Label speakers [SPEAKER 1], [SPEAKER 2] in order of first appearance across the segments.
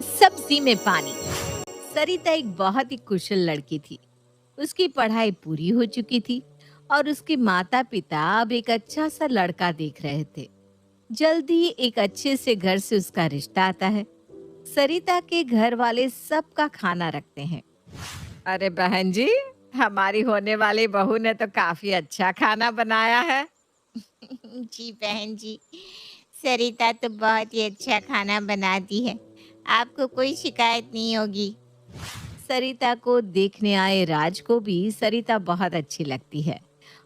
[SPEAKER 1] सब्जी में पानी। सरिता एक बहुत ही कुशल लड़की थी। उसकी पढ़ाई पूरी हो चुकी थी और उसके माता पिता अब एक अच्छा सा लड़का देख रहे थे। जल्दी एक अच्छे से घर से उसका रिश्ता आता है। सरिता के घर वाले सबका खाना रखते हैं। अरे बहन जी, हमारी होने वाली बहू ने तो काफी अच्छा खाना बनाया है।
[SPEAKER 2] जी बहन जी, सरिता तो बहुत ही अच्छा खाना बनाती है। आपको कोई शिकायत नहीं होगी।
[SPEAKER 1] सरिता को देखने आए राज को भी सरिता बहुत अच्छी लगती है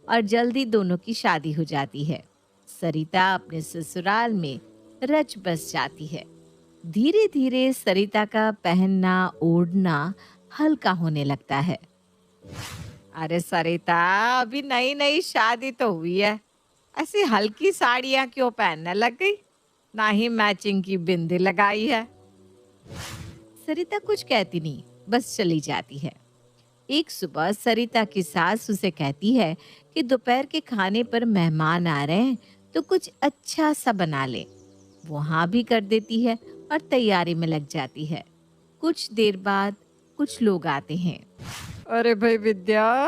[SPEAKER 1] और जल्दी दोनों की शादी हो जाती है। सरिता अपने ससुराल में रच बस जाती है। धीरे धीरे सरिता का पहनना ओढ़ना हल्का होने लगता है। अरे सरिता, अभी नई नई शादी तो हुई है, ऐसी हल्की साड़ियां क्यों पहनने लग गई? ना ही मैचिंग की बिंदी लगाई है। सरिता कुछ कहती नहीं, बस चली जाती है। एक सुबह सरिता की सास उसे कहती है कि दोपहर के खाने पर मेहमान आ रहे हैं, तो कुछ अच्छा सा बना ले। वो हाँ भी कर देती है और तैयारी में लग जाती है। कुछ देर बाद कुछ लोग आते हैं। अरे भाई विद्या,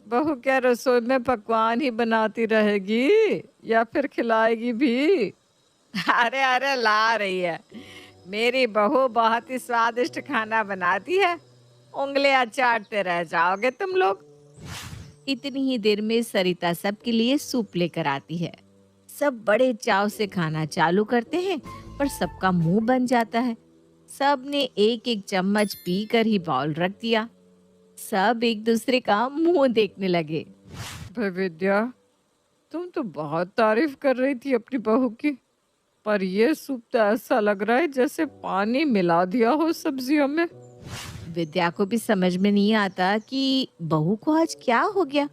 [SPEAKER 1] बहू क्या रसोई में पकवान ही बनाती रहेगी या फिर खिलाएगी भी? अरे अरे, ला रही है। मेरी बहू बहुत ही स्वादिष्ट खाना बनाती है, उंगलियां चाटते रह जाओगे तुम लोग। इतनी ही देर में सरिता सबके लिए सूप लेकर आती है। सब बड़े चाव से खाना चालू करते हैं, पर सबका मुंह बन जाता है। सब ने एक एक चम्मच पीकर ही बाउल रख दिया। सब एक दूसरे का मुंह देखने लगे। भाई विद्या, तुम तो बहुत तारीफ कर रही थी अपनी बहू की, पर ये सूप तो ऐसा लग रहा है जैसे पानी मिला दिया हो सब्जियों में। विद्या को भी समझ में नहीं आता कि बहू को आज क्या हो गया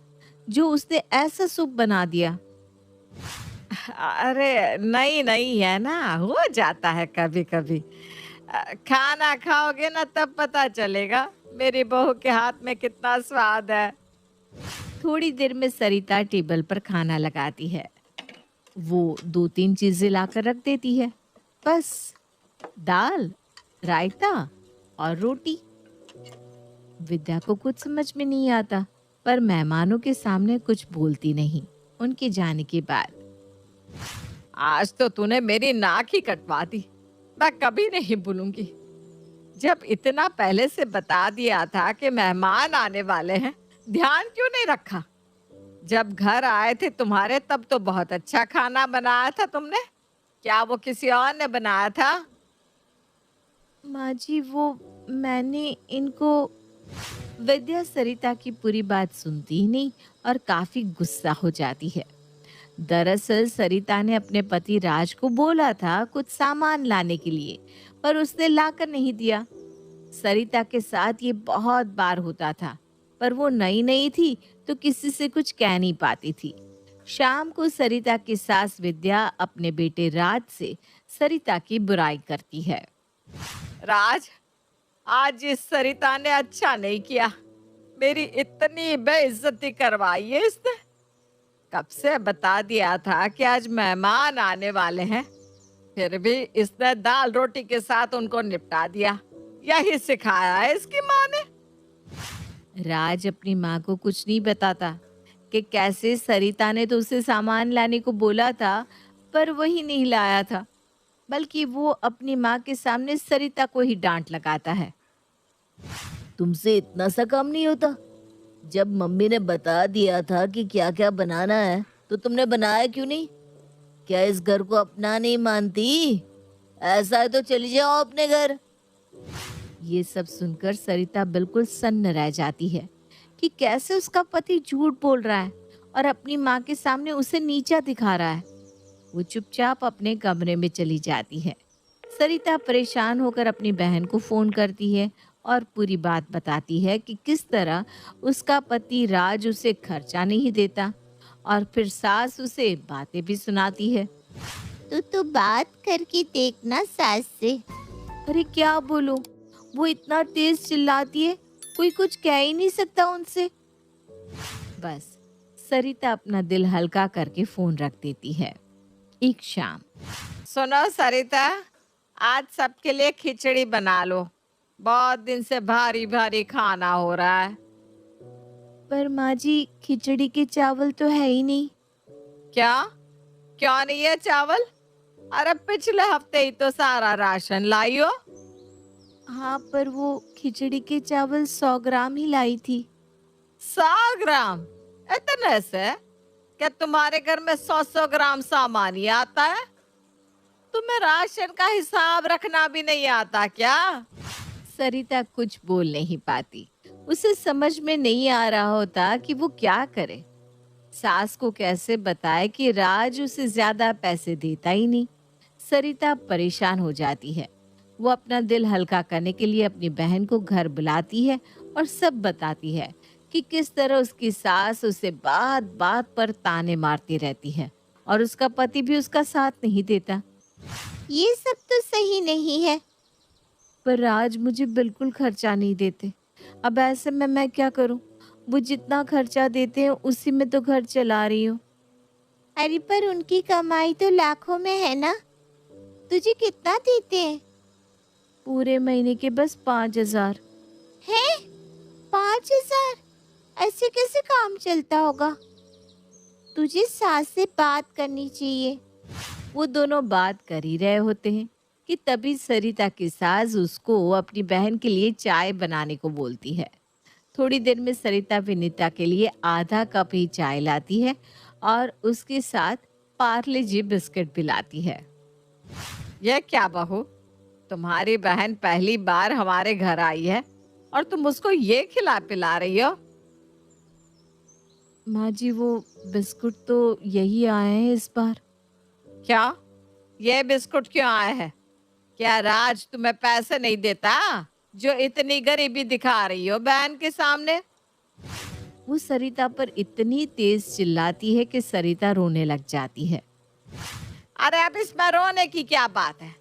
[SPEAKER 1] जो उसने ऐसा सूप बना दिया। अरे नहीं नहीं, है ना, हो जाता है कभी कभी। खाना खाओगे ना तब पता चलेगा मेरी बहू के हाथ में कितना स्वाद है। थोड़ी देर में सरिता टेबल पर खाना लगाती है। वो दो तीन चीजें लाकर रख देती है, बस दाल, रायता और रोटी। विद्या को कुछ समझ में नहीं आता, पर मेहमानों के सामने कुछ बोलती नहीं। उनके जाने के बाद, आज तो तूने मेरी नाक ही कटवा दी। मैं कभी नहीं भूलूंगी। जब इतना पहले से बता दिया था कि मेहमान आने वाले हैं, ध्यान क्यों नहीं रखा? जब घर आए थे तुम्हारे तब तो बहुत अच्छा खाना बनाया था तुमने। क्या वो किसी और ने बनाया था? माँ जी, वो मैंने इनको। विद्या सरिता की पूरी बात सुनती ही नहीं और काफी गुस्सा हो जाती है। दरअसल सरिता ने अपने पति राज को बोला था कुछ सामान लाने के लिए, पर उसने लाकर नहीं दिया। सरिता के साथ ये बहुत बार होता था, पर वो नई नई थी तो किसी से कुछ कह नहीं पाती थी। शाम को सरिता की सास विद्या अपने बेटे राज से सरिता की बुराई करती है। राज, आज इस सरिता ने अच्छा नहीं किया। मेरी इतनी बेइज्जती करवाई है इसने। कब से बता दिया था कि आज मेहमान आने वाले हैं, फिर भी इसने दाल रोटी के साथ उनको निपटा दिया। यही सिखाया है इसकी माँ ने। राज अपनी माँ को कुछ नहीं बताता कि कैसे सरिता ने तो उसे सामान लाने को बोला था, पर वही नहीं लाया था। बल्कि वो अपनी माँ के सामने सरिता को ही डांट लगाता है। तुमसे इतना सा काम नहीं होता? जब मम्मी ने बता दिया था कि क्या क्या बनाना है, तो तुमने बनाया क्यों नहीं? क्या इस घर को अपना नहीं मानती? ऐसा है तो चली जाओ अपने घर। ये सब सुनकर सरिता बिल्कुल सन्न रह जाती है कि कैसे उसका पति झूठ बोल रहा है और अपनी माँ के सामने उसे नीचा दिखा रहा है। वो चुपचाप अपने कमरे में चली जाती है। सरिता परेशान होकर अपनी बहन को फोन करती है और पूरी बात बताती है कि किस तरह उसका पति राज उसे खर्चा नहीं देता और फिर सास उसे बातें भी सुनाती है।
[SPEAKER 2] तो बात करके देखना सास से।
[SPEAKER 1] अरे क्या बोलूं, वो इतना तेज चिल्लाती है, कोई कुछ कह ही नहीं सकता उनसे। बस सरिता अपना दिल हल्का करके फोन रख देती है। एक शाम, सुनो सरिता, आज सबके लिए खिचड़ी बना लो। बहुत दिन से भारी भारी खाना हो रहा है।
[SPEAKER 3] पर माँ जी, खिचड़ी के चावल तो है ही नहीं।
[SPEAKER 1] क्या? क्यों नहीं है चावल? अरे पिछले हफ्ते ही तो सारा राशन लाई हो।
[SPEAKER 3] हाँ, पर वो खिचड़ी के चावल 100 ग्राम ही लाई थी।
[SPEAKER 1] 100 ग्राम? इतने से? क्या तुम्हारे घर में 100 ग्राम सामान ही आता है? तुम्हें राशन का हिसाब रखना भी नहीं आता क्या?
[SPEAKER 3] सरिता कुछ बोल नहीं पाती। उसे समझ में नहीं आ रहा होता कि वो क्या करे। सास को कैसे बताए कि राज उसे ज्यादा पैसे देता ही नहीं। सरिता परेशान हो जाती है। वो अपना दिल हल्का करने के लिए अपनी बहन को घर बुलाती है और सब बताती है कि किस तरह उसकी सास उसे बात बात पर ताने मारती रहती है और उसका पति भी उसका साथ नहीं देता।
[SPEAKER 2] ये सब तो सही नहीं है।
[SPEAKER 3] पर राज मुझे बिल्कुल खर्चा नहीं देते। अब ऐसे में मैं क्या करूं? वो जितना खर्चा देते हैं उसी में तो घर चला रही हूँ।
[SPEAKER 2] अरे पर उनकी कमाई तो लाखों में है ना। तुझे कितना देते हैं?
[SPEAKER 3] पूरे महीने के बस 5,000।
[SPEAKER 2] है 5,000? ऐसे कैसे काम चलता होगा? तुझे सास से बात करनी चाहिए।
[SPEAKER 3] वो दोनों बात कर ही रहे होते हैं कि तभी सरिता की सास उसको अपनी बहन के लिए चाय बनाने को बोलती है। थोड़ी देर में सरिता विनीता के लिए आधा कप ही चाय लाती है और उसके साथ पार्ले जी बिस्किट भी लाती है।
[SPEAKER 1] ये क्या बहू, तुम्हारी बहन पहली बार हमारे घर आई है और तुम उसको ये खिला पिला रही हो?
[SPEAKER 3] माँ जी, वो बिस्कुट तो यही आए हैं इस बार।
[SPEAKER 1] क्या? ये बिस्कुट क्यों आए हैं? क्या राज तुम्हें पैसे नहीं देता जो इतनी गरीबी दिखा रही हो बहन के सामने?
[SPEAKER 3] वो सरिता पर इतनी तेज चिल्लाती है कि सरिता रोने लग जाती है।
[SPEAKER 1] अरे अब इसमें रोने की क्या बात है?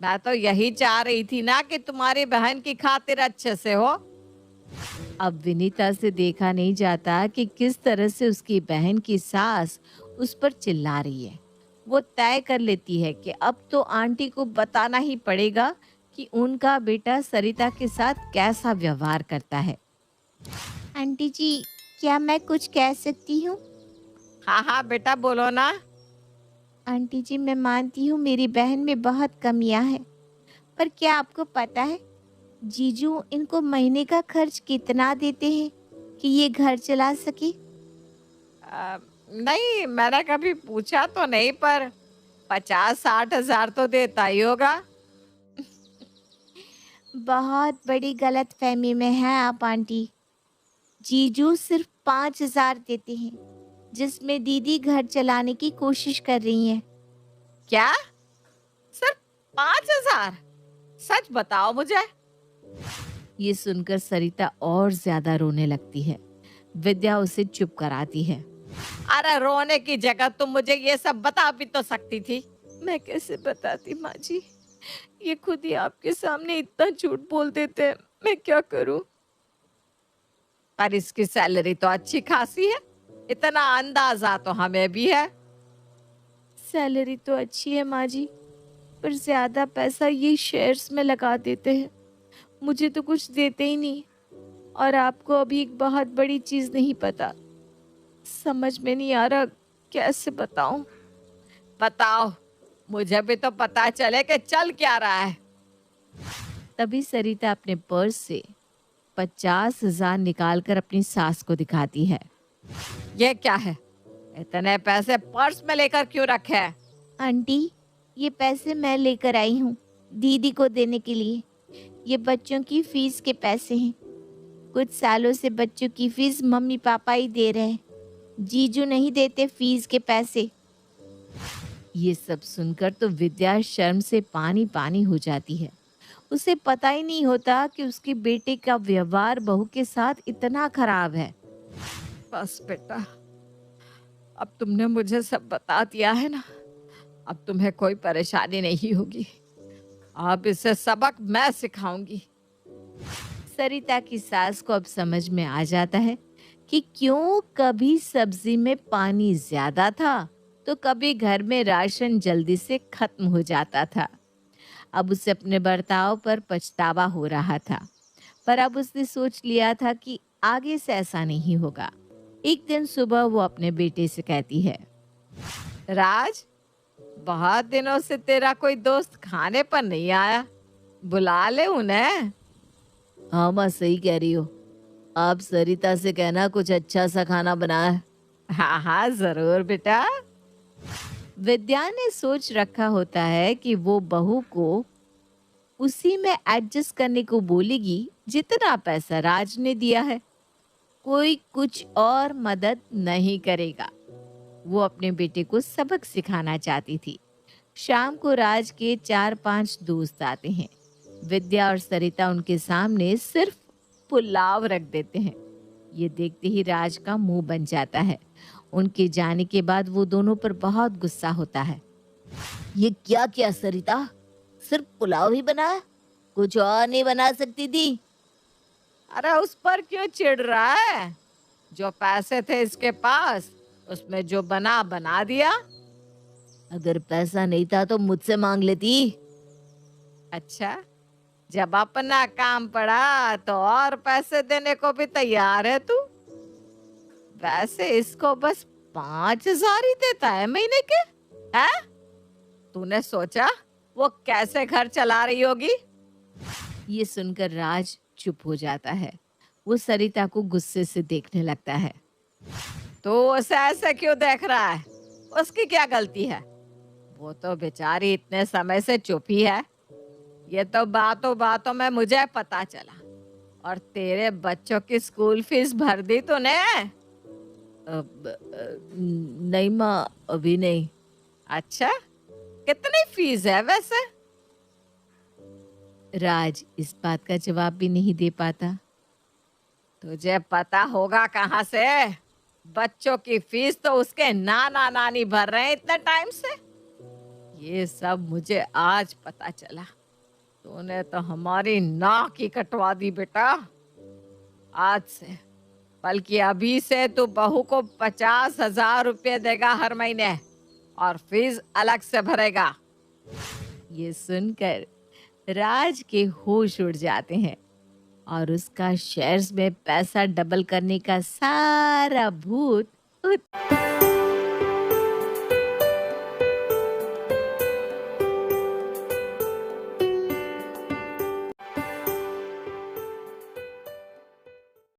[SPEAKER 1] मैं तो यही चाह रही थी ना कि तुम्हारी बहन की खातिर अच्छे से हो।
[SPEAKER 3] अब विनीता से देखा नहीं जाता कि किस तरह से उसकी बहन की सास उस पर चिल्ला रही है। वो तय कर लेती है कि अब तो आंटी को बताना ही पड़ेगा कि उनका बेटा सरिता के साथ कैसा व्यवहार करता है।
[SPEAKER 2] आंटी जी, क्या मैं कुछ कह सकती हूँ?
[SPEAKER 1] हाँ हाँ बेटा, बोलो ना।
[SPEAKER 2] आंटी जी, मैं मानती हूँ मेरी बहन में बहुत कमियां हैं, पर क्या आपको पता है जीजू इनको महीने का खर्च कितना देते हैं कि ये घर चला सके?
[SPEAKER 1] नहीं, मैंने कभी पूछा तो नहीं, पर 50-60 हजार तो देता ही होगा।
[SPEAKER 2] बहुत बड़ी गलतफहमी में है आप आंटी। जीजू सिर्फ 5,000 देते हैं, जिसमें दीदी घर चलाने की कोशिश कर रही हैं।
[SPEAKER 1] क्या? सिर्फ 5 हजार? सच बताओ मुझे।
[SPEAKER 3] ये सुनकर सरिता और ज्यादा रोने लगती है। विद्या उसे चुप कराती है।
[SPEAKER 1] अरे रोने की जगह तुम मुझे ये सब बता भी तो सकती थी।
[SPEAKER 3] मैं कैसे बताती माँ जी? ये खुद ही आपके सामने इतना झूठ बोल देते हैं। मैं क्या करूं?
[SPEAKER 1] पर इसकी सैलरी तो अच्छी खासी है, इतना अंदाजा तो हमें भी है।
[SPEAKER 3] सैलरी तो अच्छी है माँ जी, पर ज्यादा पैसा ये शेयर्स में लगा देते हैं। मुझे तो कुछ देते ही नहीं। और आपको अभी एक बहुत बड़ी चीज नहीं पता। समझ में नहीं आ रहा कैसे बताऊं।
[SPEAKER 1] बताओ, मुझे भी तो पता चले कि चल क्या रहा है।
[SPEAKER 3] तभी सरिता अपने पर्स से 50,000 निकालकर अपनी सास को दिखाती है।
[SPEAKER 1] ये क्या है? इतने पैसे पर्स में लेकर क्यों रखे हैं?
[SPEAKER 2] आंटी, ये पैसे मैं लेकर आई हूँ दीदी को देने के लिए। ये बच्चों की फीस के पैसे हैं। कुछ सालों से बच्चों की फीस मम्मी पापा ही दे रहे हैं। जीजू नहीं देते फीस के पैसे।
[SPEAKER 3] ये सब सुनकर तो विद्या शर्म से पानी पानी हो जाती है। उसे पता ही नहीं होता कि उसके बेटे का व्यवहार बहू के साथ इतना खराब है।
[SPEAKER 1] बस बेटा, अब तुमने मुझे सब बता दिया है ना, अब तुम्हें कोई परेशानी नहीं होगी। अब इसे सबक मैं सिखाऊंगी।
[SPEAKER 3] सरिता की सास को अब समझ में आ जाता है कि क्यों कभी सब्जी में पानी ज्यादा था तो कभी घर में राशन जल्दी से खत्म हो जाता था। अब उसे अपने बर्ताव पर पछतावा हो रहा था, पर अब उसने सोच लिया था कि आगे से ऐसा नहीं होगा। एक दिन सुबह वो अपने बेटे से कहती है,
[SPEAKER 1] राज, बहुत दिनों से तेरा कोई दोस्त खाने पर नहीं आया, बुला ले उन्हें।
[SPEAKER 3] हाँ माँ, सही कह रही हो। आप सरिता से कहना कुछ अच्छा सा खाना बनाए।
[SPEAKER 1] हाँ हाँ, जरूर बेटा।
[SPEAKER 3] विद्या ने सोच रखा होता है कि वो बहू को उसी में एडजस्ट करने को बोलेगी जितना पैसा राज ने दिया है, कोई कुछ और मदद नहीं करेगा। वो अपने बेटे को सबक सिखाना चाहती थी। शाम को राज के 4-5 दोस्त आते हैं। विद्या और सरिता उनके सामने सिर्फ पुलाव रख देते हैं। ये देखते ही राज का मुंह बन जाता है। उनके जाने के बाद वो दोनों पर बहुत गुस्सा होता है। ये क्या किया सरिता? सिर्फ पुलाव ही बनाया? कुछ और नहीं बना सकती थी?
[SPEAKER 1] अरे उस पर क्यों चिढ़ रहा है? जो पैसे थे इसके पास, उसमें जो बना बना दिया।
[SPEAKER 3] अगर पैसा नहीं था तो मुझसे मांग लेती।
[SPEAKER 1] अच्छा, जब अपना काम पड़ा तो और पैसे देने को भी तैयार है तू। वैसे इसको बस 5,000 ही देता है महीने के, है? तूने सोचा वो कैसे घर चला रही होगी?
[SPEAKER 3] ये सुनकर राज चुप हो जाता है। वो सरिता को गुस्से से देखने लगता है।
[SPEAKER 1] तो उसे ऐसे क्यों देख रहा है? उसकी क्या गलती है? वो तो बेचारी इतने समय से चुप ही है। ये तो बातों बातों में मुझे पता चला। और तेरे बच्चों की स्कूल फीस भर दी तूने?
[SPEAKER 3] नहीं माँ, अभी नहीं।
[SPEAKER 1] अच्छा, कितनी फीस है वैसे?
[SPEAKER 3] राज इस बात का जवाब भी नहीं दे पाता।
[SPEAKER 1] तुझे पता होगा कहाँ से? बच्चों की फीस तो उसके नाना नानी भर रहे हैं इतने टाइम से। ये सब मुझे आज पता चला। तूने तो हमारी नाक ही कटवा दी बेटा। आज से, बल्कि अभी से तू बहू को 50,000 रुपये देगा हर महीने, और फीस अलग से भरेगा।
[SPEAKER 3] ये सुनकर राज के होश उड़ जाते हैं और उसका शेयर्स में पैसा डबल करने का सारा भूत